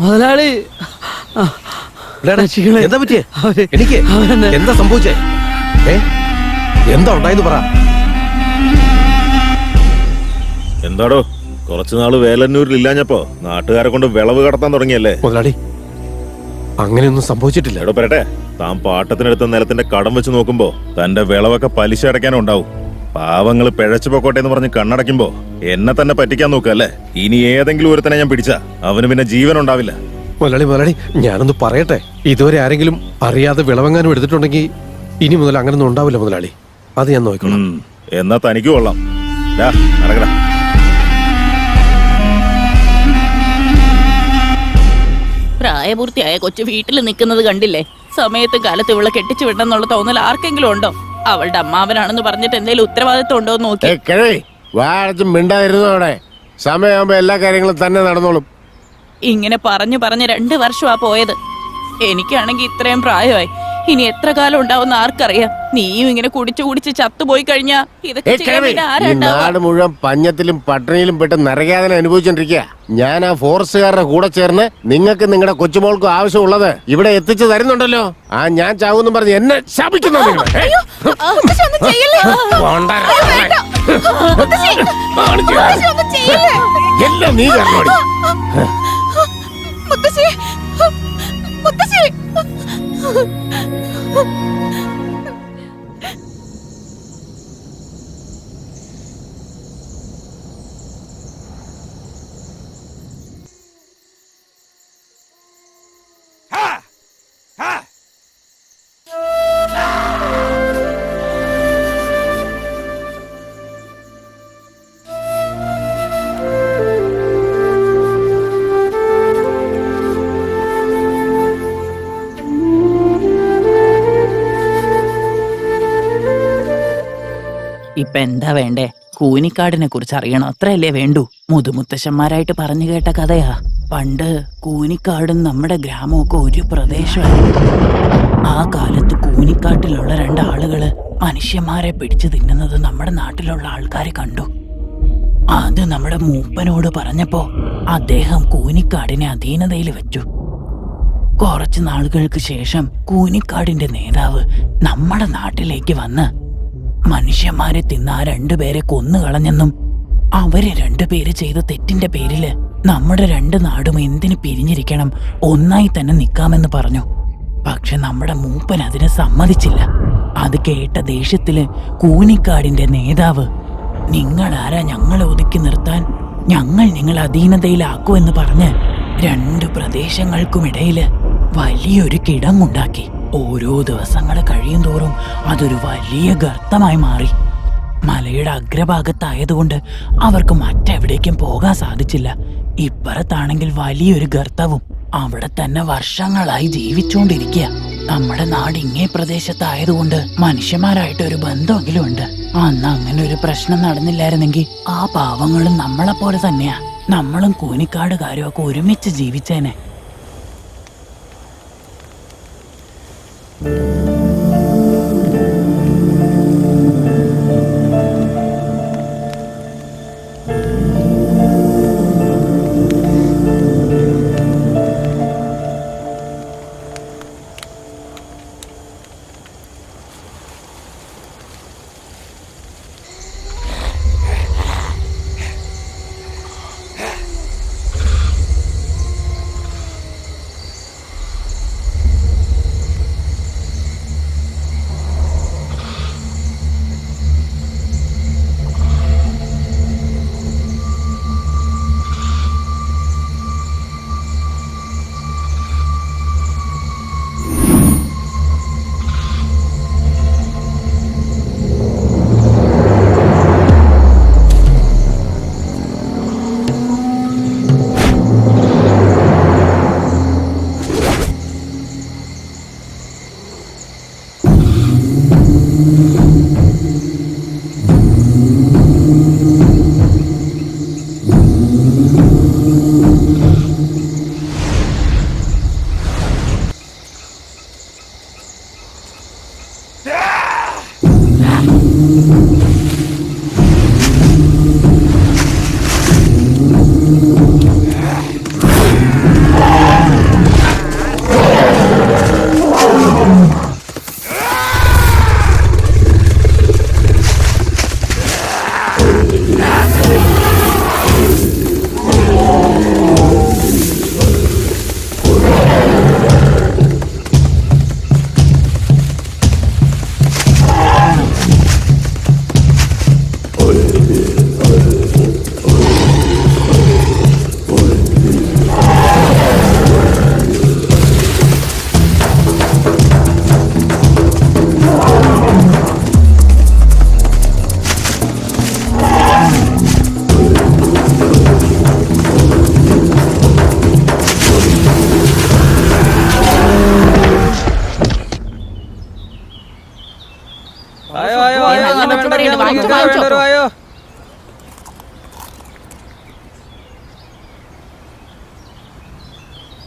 മുതലാളി എന്താ പറ്റിയേ? എനിക്ക് എന്താ സംഭവിച്ചേ? എന്താ ഉണ്ടായെന്ന് പറ. എന്താടോ കുറച്ചുനാള് വേലന്നൂരിൽ ഇല്ലാഞ്ഞപ്പോ നാട്ടുകാരെ കൊണ്ട് വിളവ് കടത്താൻ തുടങ്ങിയല്ലേ? മുതലാളി അങ്ങനെയൊന്നും സംഭവിച്ചിട്ടില്ല. എടോ പറയട്ടെ, താൻ പാട്ടത്തിനെടുത്ത നിലത്തിന്റെ കടം വെച്ച് നോക്കുമ്പോ തന്റെ വിളവൊക്കെ പലിശ അടയ്ക്കാനും ഉണ്ടാവും. പാവങ്ങള് പിഴച്ചു പൊക്കോട്ടെ എന്ന് പറഞ്ഞ് കണ്ണടയ്ക്കുമ്പോ എന്നെ തന്നെ പറ്റിക്കാൻ നോക്കല്ലേ? ഇനി ഏതെങ്കിലും ഒരുത്തനെ ഞാൻ പിടിച്ച അവന് പിന്നെ ജീവൻ ഉണ്ടാവില്ല. മുതലാളി ഞാനൊന്ന് പറയട്ടെ. ഇതുവരെ ആരെങ്കിലും അറിയാതെ വിളവെങ്ങാനും എടുത്തിട്ടുണ്ടെങ്കിൽ ഇനി മുതൽ അങ്ങനൊന്നും ഉണ്ടാവില്ല മുതലാളി. അത് ഞാൻ നോക്കണം. എന്നാ തനിക്ക് കൊള്ളാം. നടക്കടാ. പ്രായപൂർത്തിയായ കൊച്ചു വീട്ടിൽ നിൽക്കുന്നത് കണ്ടില്ലേ? സമയത്തും കാലത്ത് ഇവളെ കെട്ടിച്ചു വിടണമെന്നുള്ള തോന്നൽ ആർക്കെങ്കിലും ഉണ്ടോ? അവളുടെ അമ്മാവനാണെന്ന് പറഞ്ഞിട്ട് എന്തെങ്കിലും ഉത്തരവാദിത്വം ഉണ്ടോ എന്ന് നോക്കി. വാഴച്ചും മിണ്ടായിരുന്നു. അവിടെ സമയമാകുമ്പോ എല്ലാ കാര്യങ്ങളും തന്നെ നടന്നോളും. ഇങ്ങനെ പറഞ്ഞു 2 വർഷമാ പോയത്. എനിക്കാണെങ്കിൽ ഇത്രയും പ്രായമായി. ഇനി എത്ര കാലം ഉണ്ടാവുന്ന ആർക്കറിയാം? നീയും ഇങ്ങനെ കുടിച്ചു ചത്തുപോയി കഴിഞ്ഞാ ഇതൊക്കെ നാട് മുഴുവൻ പഞ്ഞത്തിലും പട്ടിണിയിലും പെട്ട് നരകാതന അനുഭവിച്ചോണ്ടിരിക്കുക. ഞാൻ ആ ഫോറസ്റ്റുകാരുടെ കൂടെ ചേർന്ന് നിങ്ങൾക്ക് നിങ്ങളുടെ കൊച്ചുമോൾക്കും ആവശ്യമുള്ളത് ഇവിടെ എത്തിച്ചു തരുന്നുണ്ടല്ലോ. ഞാൻ ചാവൂന്നും പറഞ്ഞ് എന്നെ ശാപിക്കുന്നു. എല്ലാം നീ കാരണോടി. ഇപ്പൊ എന്താ വേണ്ടേ? കൂനിക്കാടിനെ കുറിച്ച് അറിയണം, അത്രയല്ലേ വേണ്ടൂ? മുതുമുത്തശ്ശന്മാരായിട്ട് പറഞ്ഞു കേട്ട കഥയാ. പണ്ട് കൂനിക്കാടും നമ്മുടെ ഗ്രാമമൊക്കെ ഒരു പ്രദേശമായിരുന്നു. ആ കാലത്ത് കൂനിക്കാട്ടിലുള്ള 2 ആളുകള് മനുഷ്യന്മാരെ പിടിച്ചു തിന്നുന്നത് നമ്മുടെ നാട്ടിലുള്ള ആൾക്കാരെ കണ്ടു. അത് നമ്മുടെ മൂപ്പനോട് പറഞ്ഞപ്പോ അദ്ദേഹം കൂനിക്കാടിനെ അധീനതയിൽ വെച്ചു. കുറച്ചു നാളുകൾക്ക് ശേഷം കൂനിക്കാടിന്റെ നേതാവ് നമ്മുടെ നാട്ടിലേക്ക് വന്ന് മനുഷ്യന്മാരെ തിന്ന ആ 2 പേരെ കൊന്നുകളഞ്ഞെന്നും അവര് 2 പേര് ചെയ്ത തെറ്റിന്റെ പേരില് നമ്മുടെ 2 നാടും എന്തിനു പിരിഞ്ഞിരിക്കണം, ഒന്നായി തന്നെ നിൽക്കാമെന്ന് പറഞ്ഞു. പക്ഷെ നമ്മുടെ മൂപ്പൻ അതിന് സമ്മതിച്ചില്ല. അത് കേട്ട ദേഷ്യത്തില് കൂനിക്കാടിന്റെ നേതാവ്, നിങ്ങളാരാ ഞങ്ങളെ ഒതുക്കി നിർത്താൻ? ഞങ്ങൾ നിങ്ങളെ അധീനതയിലാക്കുമെന്ന് പറഞ്ഞ് 2 പ്രദേശങ്ങൾക്കുമിടയില് വലിയൊരു കിടങ്ങുണ്ടാക്കി. ഓരോ ദിവസങ്ങൾ കഴിയും തോറും അതൊരു വലിയ ഗർത്തമായി മാറി. മലയുടെ അഗ്രഭാഗത്തായതുകൊണ്ട് അവർക്ക് മറ്റെവിടേക്കും പോകാൻ സാധിച്ചില്ല. ഇപ്പുറത്താണെങ്കിൽ വലിയൊരു ഗർത്തവും. അവിടെ തന്നെ വർഷങ്ങളായി ജീവിച്ചുകൊണ്ടിരിക്കുക. നമ്മുടെ നാട് ഇങ്ങേ പ്രദേശത്തായതുകൊണ്ട് മനുഷ്യന്മാരായിട്ട് ഒരു ബന്ധമെങ്കിലും ഉണ്ട്. അന്ന് അങ്ങനെ ഒരു പ്രശ്നം നടന്നില്ലായിരുന്നെങ്കിൽ ആ പാവങ്ങളും നമ്മളെപ്പോലെ തന്നെയാ. നമ്മളും കൂനിക്കാടുകാരും ഒക്കെ ഒരുമിച്ച് ജീവിച്ചേനെ.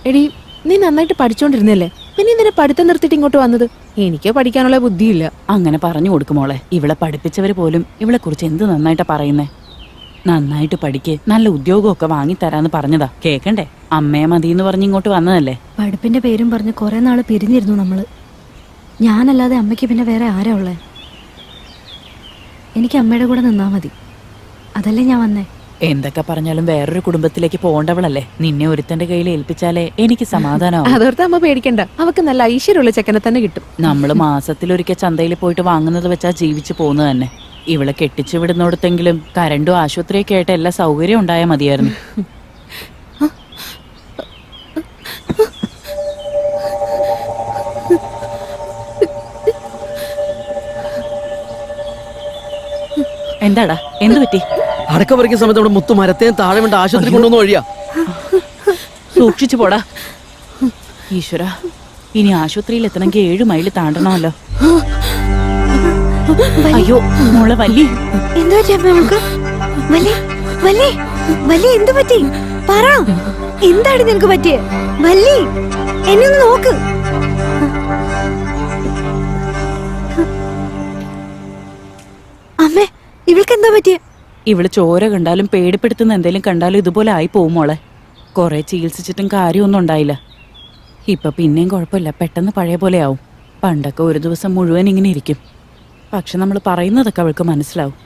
എടി, നീ നന്നായിട്ട് പഠിച്ചോണ്ടിരുന്നല്ലേ, പിന്നെ ഇതിനെ പഠിത്തം നിർത്തിയിട്ട് ഇങ്ങോട്ട് വന്നത്? എനിക്ക് പഠിക്കാനുള്ള ബുദ്ധിയില്ല. അങ്ങനെ പറഞ്ഞു കൊടുക്കുമോളെ. ഇവളെ പഠിപ്പിച്ചവര് പോലും ഇവളെ കുറിച്ച് എന്ത് നന്നായിട്ടാ പറയുന്നേ. നന്നായിട്ട് പഠിക്ക്, നല്ല ഉദ്യോഗമൊക്കെ വാങ്ങിത്തരാന്ന് പറഞ്ഞതാ. കേക്കണ്ടേ? അമ്മയെ മതിന്ന് പറഞ്ഞ് ഇങ്ങോട്ട് വന്നതല്ലേ. പഠിപ്പിന്റെ പേരും പറഞ്ഞ് കുറെ നാള് പിരിഞ്ഞിരുന്നു നമ്മള്. ഞാനല്ലാതെ അമ്മയ്ക്ക് പിന്നെ വേറെ ആരാ ഉള്ളേ? എനിക്ക് അമ്മയുടെ കൂടെ നിന്നാ മതി, അതല്ലേ ഞാൻ വന്നേ. എന്തൊക്കെ പറഞ്ഞാലും വേറൊരു കുടുംബത്തിലേക്ക് പോകേണ്ടവളല്ലേ. നിന്നെ ഒരുത്തന്റെ കയ്യിൽ ഏൽപ്പിച്ചാലേ എനിക്ക് സമാധാനമാവും. അതോർത്ത് അമ്മ പേടിക്കണ്ട, അവക്ക് നല്ല ഐശ്വര്യമുള്ള ചെക്കനെ തന്നെ കിട്ടും. നമ്മള് മാസത്തിലൊരിക്കൽ ചന്തയിൽ പോയിട്ട് വാങ്ങുന്നത് വെച്ചാ ജീവിച്ചു പോകുന്നത് തന്നെ. ഇവളെ കെട്ടിച്ചു വിടുന്നിടത്തെങ്കിലും കരണ്ടും ആശുപത്രിയൊക്കെ ആയിട്ട് എല്ലാ സൗകര്യം ഉണ്ടായാൽ മതിയായിരുന്നു. എന്താടാ, എന്തു പറ്റി? അടക്ക പറിക്കുന്ന സമയത്ത് നമ്മുടെ മുത്തു മരത്തേയും താഴെ വേണ്ട ആശുപത്രി കൊണ്ടുവന്ന വഴിയാ. സൂക്ഷിച്ചു പോടാ. ഈശ്വര, ഇനി ആശുപത്രിയിൽ എത്തണമെങ്കിൽ 7 മൈൽ താണ്ടണമല്ലോ. അയ്യോ മോളെ വല്ലി, എന്തു പറ്റി അമ്മ? നമുക്ക് വല്ലി എന്തു പറ്റി? പറ, എന്താണ് നിനക്ക് പറ്റിയേ? വല്ലി, എന്നെ ഒന്ന് നോക്ക്. അമ്മേ, ഇവൾക്ക് എന്താ പറ്റിയേ? ഇവള് ചോര കണ്ടാലും പേടിപ്പെടുത്തുന്ന എന്തെങ്കിലും കണ്ടാലും ഇതുപോലെ ആയി പോവും മോളെ. കുറെ ചികിത്സിച്ചിട്ടും കാര്യമൊന്നും ഉണ്ടായില്ല. ഇപ്പൊ പിന്നെയും കുഴപ്പമില്ല, പെട്ടെന്ന് പഴയ പോലെ ആവും. പണ്ടൊക്കെ ഒരു ദിവസം മുഴുവൻ ഇങ്ങനെ ഇരിക്കും. പക്ഷെ നമ്മൾ പറയുന്നതൊക്കെ അവൾക്ക് മനസ്സിലാവും.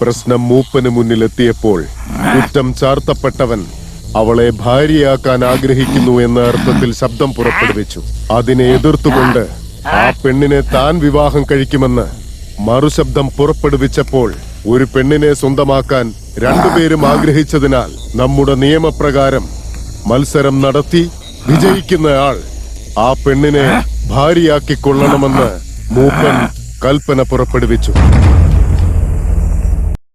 പ്രശ്നം മൂപ്പന് മുന്നിലെത്തിയപ്പോൾ കുറ്റം ചാർത്തപ്പെട്ടവൻ അവളെ ഭാര്യയാക്കാൻ ആഗ്രഹിക്കുന്നു എന്ന അർത്ഥത്തിൽ ശബ്ദം പുറപ്പെടുവിച്ചു. അതിനെ എതിർത്തുകൊണ്ട് ആ പെണ്ണിനെ താൻ വിവാഹം കഴിക്കുമെന്ന് മറുശബ്ദം പുറപ്പെടുവിച്ചപ്പോൾ ഒരു പെണ്ണിനെ സ്വന്തമാക്കാൻ രണ്ടുപേരും ആഗ്രഹിച്ചതിനാൽ നമ്മുടെ നിയമപ്രകാരം മത്സരം നടത്തി വിജയിക്കുന്നയാൾ ആ പെണ്ണിനെ ഭാര്യയാക്കിക്കൊള്ളണമെന്ന് മൂപ്പൻ കൽപ്പന പുറപ്പെടുവിച്ചു.